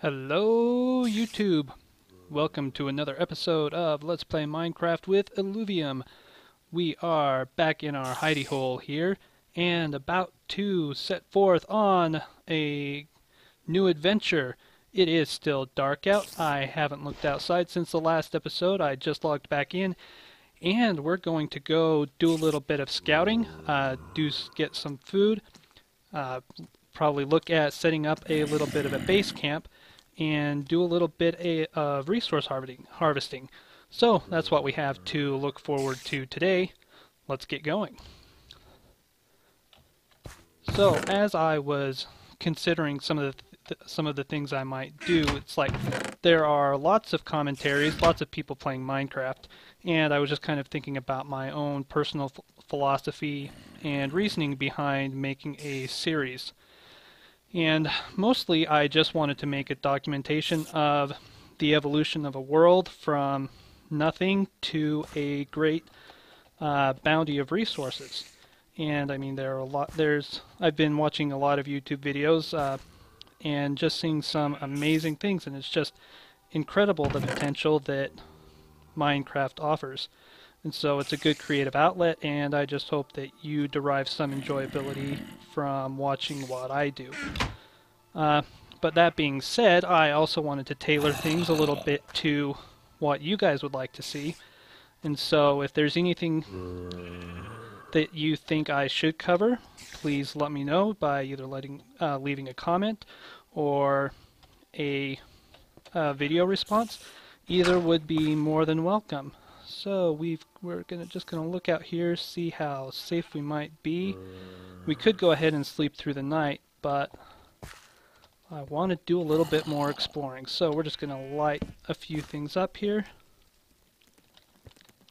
Hello YouTube! Welcome to another episode of Let's Play Minecraft with Illuvium. We are back in our hidey hole here and about to set forth on a new adventure. It is still dark out. I haven't looked outside since the last episode. I just logged back in and we're going to go do a little bit of scouting, get some food, probably look at setting up a little bit of a base camp and do a little bit of resource harvesting. So that's what we have to look forward to today. Let's get going. So as I was considering some of the things I might do, it's like there are lots of commentaries, lots of people playing Minecraft, and I was just kind of thinking about my own personal philosophy and reasoning behind making a series. And mostly I just wanted to make a documentation of the evolution of a world from nothing to a great bounty of resources. And I mean, I've been watching a lot of YouTube videos and just seeing some amazing things, and it's just incredible the potential that Minecraft offers. And so it's a good creative outlet, and I just hope that you derive some enjoyability from watching what I do. But that being said, I also wanted to tailor things a little bit to what you guys would like to see. And so if there's anything that you think I should cover, please let me know by either leaving a comment or a video response. Either would be more than welcome. So we're just gonna look out here, see how safe we might be. We could go ahead and sleep through the night, but I want to do a little bit more exploring. So we're just gonna light a few things up here.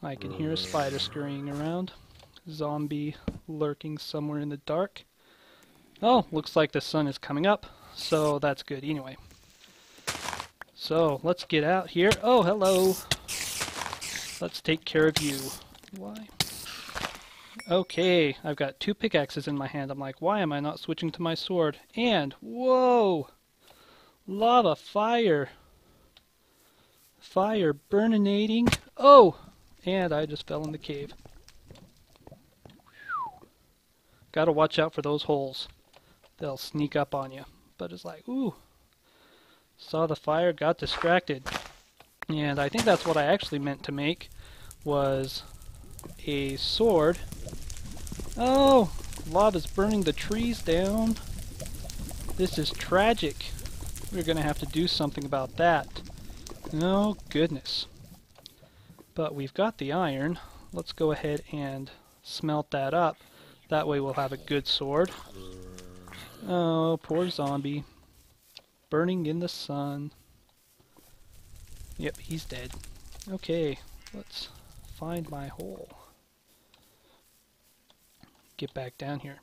I can hear a spider scurrying around. Zombie lurking somewhere in the dark. Oh, looks like the sun is coming up, so that's good anyway. So let's get out here. Oh, hello. Let's take care of you. Why? Okay, I've got two pickaxes in my hand. I'm like, why am I not switching to my sword? And, whoa! Lava fire. Fire burninating. Oh! And I just fell in the cave. Gotta watch out for those holes. They'll sneak up on you. But it's like, ooh. Saw the fire, got distracted. And I think that's what I actually meant to make, was a sword. Oh, lava's burning the trees down. This is tragic. We're gonna have to do something about that. Oh, goodness. But we've got the iron. Let's go ahead and smelt that up. That way we'll have a good sword. Oh, poor zombie. Burning in the sun. Yep, he's dead. Okay, let's find my hole. Get back down here.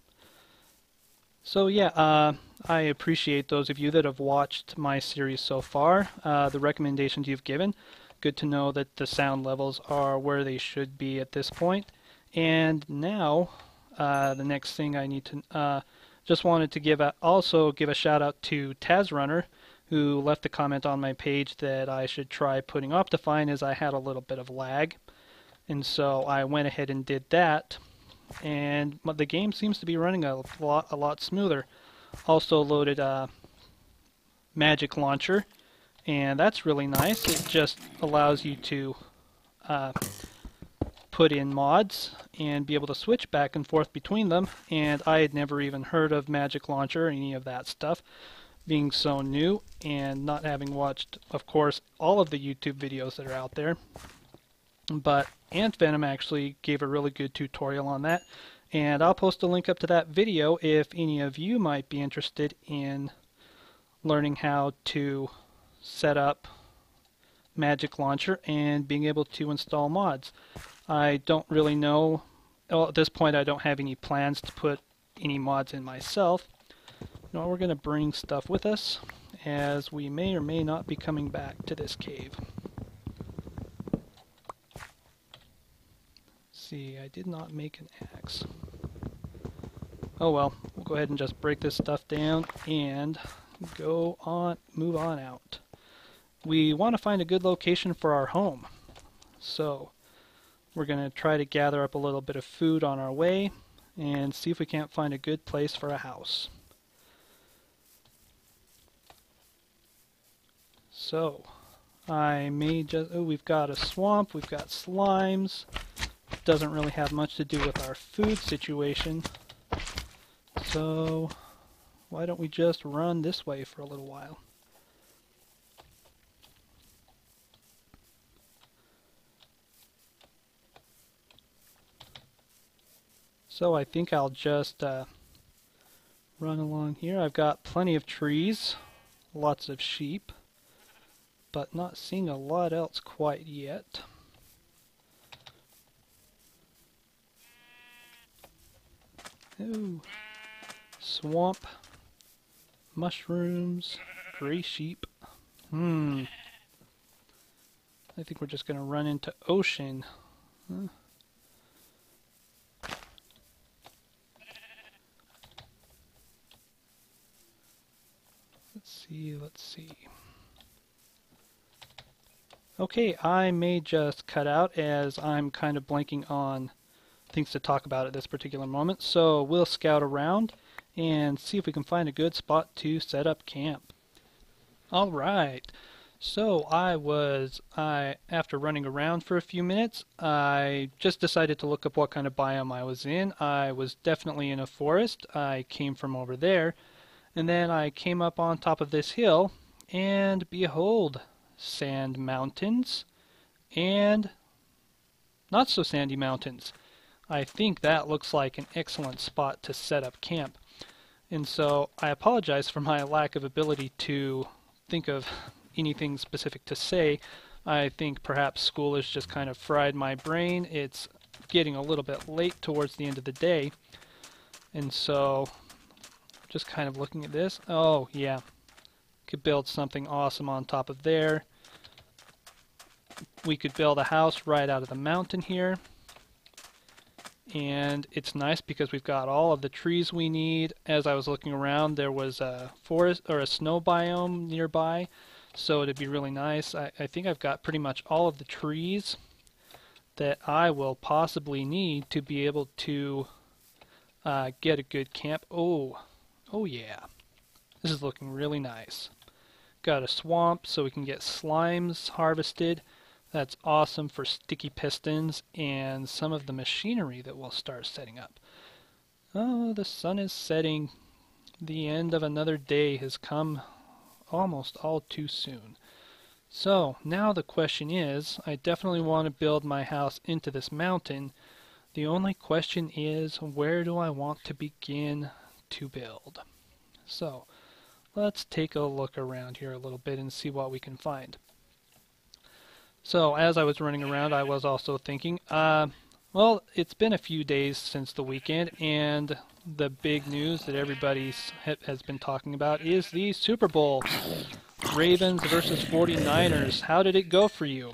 So yeah, I appreciate those of you that have watched my series so far. The recommendations you've given. Good to know that the sound levels are where they should be at this point. And now, the next thing I need to... just wanted to also give a shout out to TazRunner, who left a comment on my page that I should try putting Optifine, as I had a little bit of lag. And so I went ahead and did that, and the game seems to be running a lot smoother. Also loaded Magic Launcher, and that's really nice. It just allows you to put in mods and be able to switch back and forth between them, and I had never even heard of Magic Launcher or any of that stuff, being so new and not having watched, of course, all of the YouTube videos that are out there. But Ant Venom actually gave a really good tutorial on that, and I'll post a link up to that video if any of you might be interested in learning how to set up Magic Launcher and being able to install mods. I don't really know, well, at this point I don't have any plans to put any mods in myself. No, we're going to bring stuff with us, as we may or may not be coming back to this cave. See, I did not make an axe. Oh well, we'll go ahead and just break this stuff down and move on out. We want to find a good location for our home. So we're going to try to gather up a little bit of food on our way and see if we can't find a good place for a house. So I may just, we've got a swamp, we've got slimes. Doesn't really have much to do with our food situation. So why don't we just run this way for a little while? So I think I'll just run along here. I've got plenty of trees, lots of sheep, but not seeing a lot else quite yet. Ooh, swamp, mushrooms, gray sheep. I think we're just going to run into ocean. Huh? Let's see. Okay, I may just cut out as I'm kind of blanking on things to talk about at this particular moment. So we'll scout around and see if we can find a good spot to set up camp. Alright, so after running around for a few minutes, I just decided to look up what kind of biome I was in. I was definitely in a forest. I came from over there. And then I came up on top of this hill, and behold, sand mountains, and not so sandy mountains. I think that looks like an excellent spot to set up camp. And so I apologize for my lack of ability to think of anything specific to say. I think perhaps school has just kind of fried my brain. It's getting a little bit late towards the end of the day. And so just kind of looking at this. Oh, yeah. Could build something awesome on top of there. We could build a house right out of the mountain here. And it's nice because we've got all of the trees we need. As I was looking around, there was a forest or a snow biome nearby. So it'd be really nice. I think I've got pretty much all of the trees that I will possibly need to be able to get a good camp. Oh yeah, this is looking really nice. Got a swamp so we can get slimes harvested. That's awesome for sticky pistons and some of the machinery that we'll start setting up. Oh, the sun is setting. The end of another day has come almost all too soon. So now the question is, I definitely want to build my house into this mountain. The only question is, where do I want to begin to build? So let's take a look around here a little bit and see what we can find. So as I was running around, I was also thinking, well, it's been a few days since the weekend, and the big news that everybody has been talking about is the Super Bowl. Ravens versus 49ers. How did it go for you?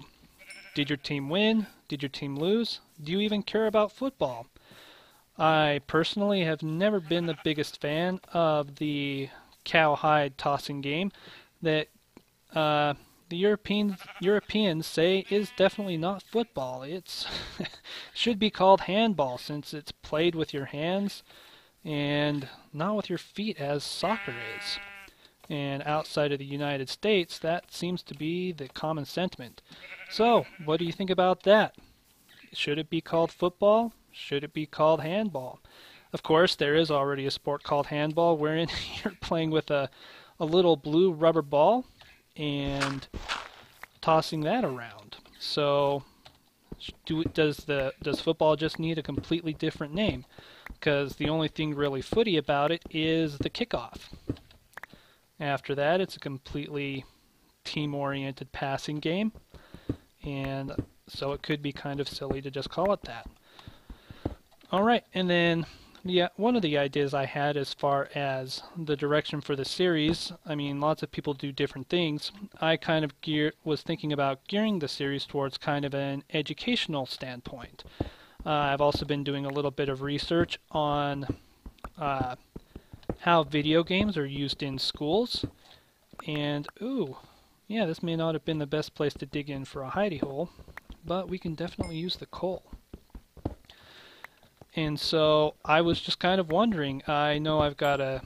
Did your team win? Did your team lose? Do you even care about football? I personally have never been the biggest fan of the cowhide tossing game that the Europeans say is definitely not football. It's should be called handball since it's played with your hands and not with your feet as soccer is. And outside of the United States, that seems to be the common sentiment. So, what do you think about that? Should it be called football? Should it be called handball? Of course, there is already a sport called handball wherein you're playing with a little blue rubber ball and tossing that around. So does football just need a completely different name? Because the only thing really footy about it is the kickoff. After that, it's a completely team-oriented passing game, and so it could be kind of silly to just call it that. Alright, and then one of the ideas I had as far as the direction for the series, I mean, lots of people do different things. I kind of was thinking about gearing the series towards kind of an educational standpoint. I've also been doing a little bit of research on how video games are used in schools, And, ooh, yeah, this may not have been the best place to dig in for a hidey hole, but we can definitely use the coal. And so I was just kind of wondering, I know I've got a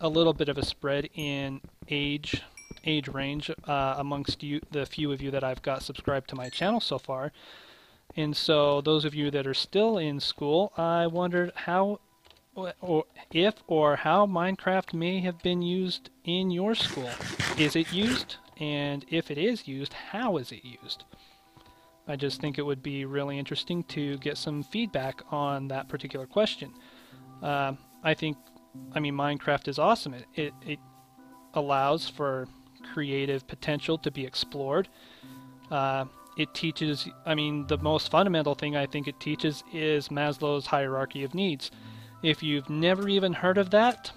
little bit of a spread in age range amongst you, the few of you that I've got subscribed to my channel so far. And so those of you that are still in school, I wondered how or if or how Minecraft may have been used in your school. Is it used? And if it is used, how is it used? I just think it would be really interesting to get some feedback on that particular question. I mean, Minecraft is awesome. It allows for creative potential to be explored. It teaches, I mean, the most fundamental thing I think it teaches is Maslow's hierarchy of needs. If you've never even heard of that,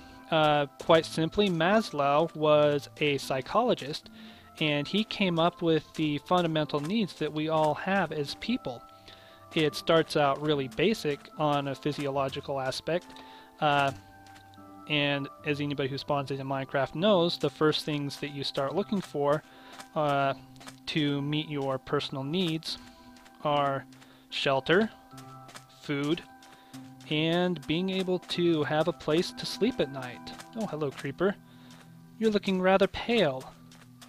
quite simply, Maslow was a psychologist, and he came up with the fundamental needs that we all have as people. It starts out really basic on a physiological aspect, and as anybody who spawns into Minecraft knows, the first things that you start looking for to meet your personal needs are shelter, food, and being able to have a place to sleep at night. Oh, hello, creeper. You're looking rather pale.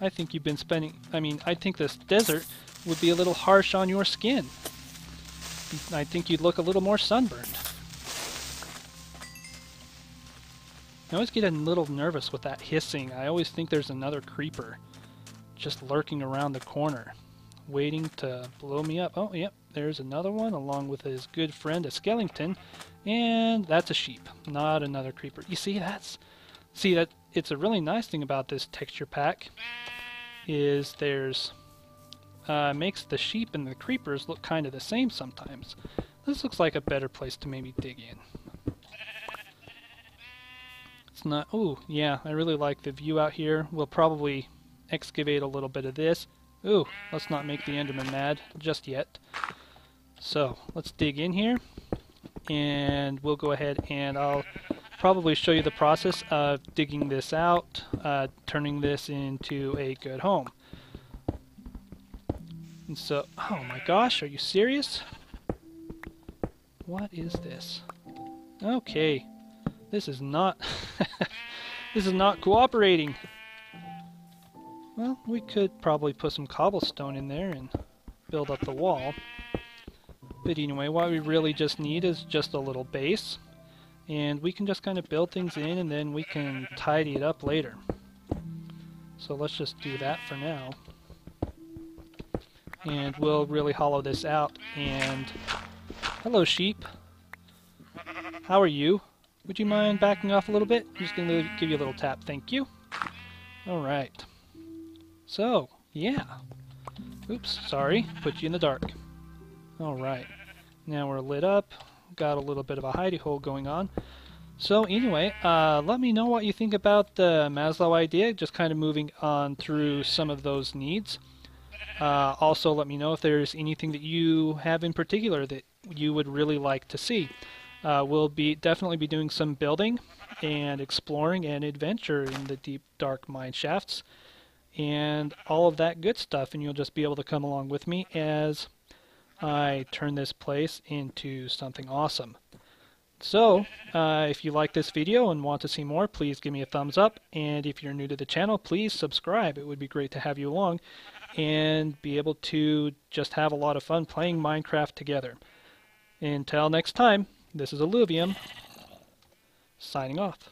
I think you've been spending... I think this desert would be a little harsh on your skin. I think you'd look a little more sunburned. I always get a little nervous with that hissing. I always think there's another creeper just lurking around the corner, waiting to blow me up. Oh, yep, there's another one, along with his good friend, a skeleton, and that's a sheep, not another creeper. You see, that it's a really nice thing about this texture pack is there's makes the sheep and the creepers look kind of the same sometimes. This looks like a better place to maybe dig in. It's not... Ooh, yeah, I really like the view out here. We'll probably excavate a little bit of this. Ooh, let's not make the Enderman mad just yet. So, let's dig in here, and we'll go ahead and I'll probably show you the process of digging this out, turning this into a good home. And so, oh my gosh, are you serious? What is this? Okay, this is not this is not cooperating. Well, we could probably put some cobblestone in there and build up the wall. But anyway, what we really just need is just a little base. And we can just kind of build things in, and then we can tidy it up later. So let's just do that for now. And we'll really hollow this out. And hello, sheep. How are you? Would you mind backing off a little bit? I'm just going to give you a little tap. Thank you. Alright. So, yeah. Oops, sorry. Put you in the dark. Alright. Now we're lit up. Got a little bit of a hidey hole going on. So anyway, let me know what you think about the Maslow idea, just kind of moving on through some of those needs. Also, let me know if there's anything that you have in particular that you would really like to see. We'll definitely be doing some building and exploring and adventure in the deep, dark mine shafts and all of that good stuff, and you'll just be able to come along with me as I turn this place into something awesome. So, if you like this video and want to see more, please give me a thumbs up, and if you're new to the channel, please subscribe. It would be great to have you along and be able to just have a lot of fun playing Minecraft together. Until next time, this is Alluvium, signing off.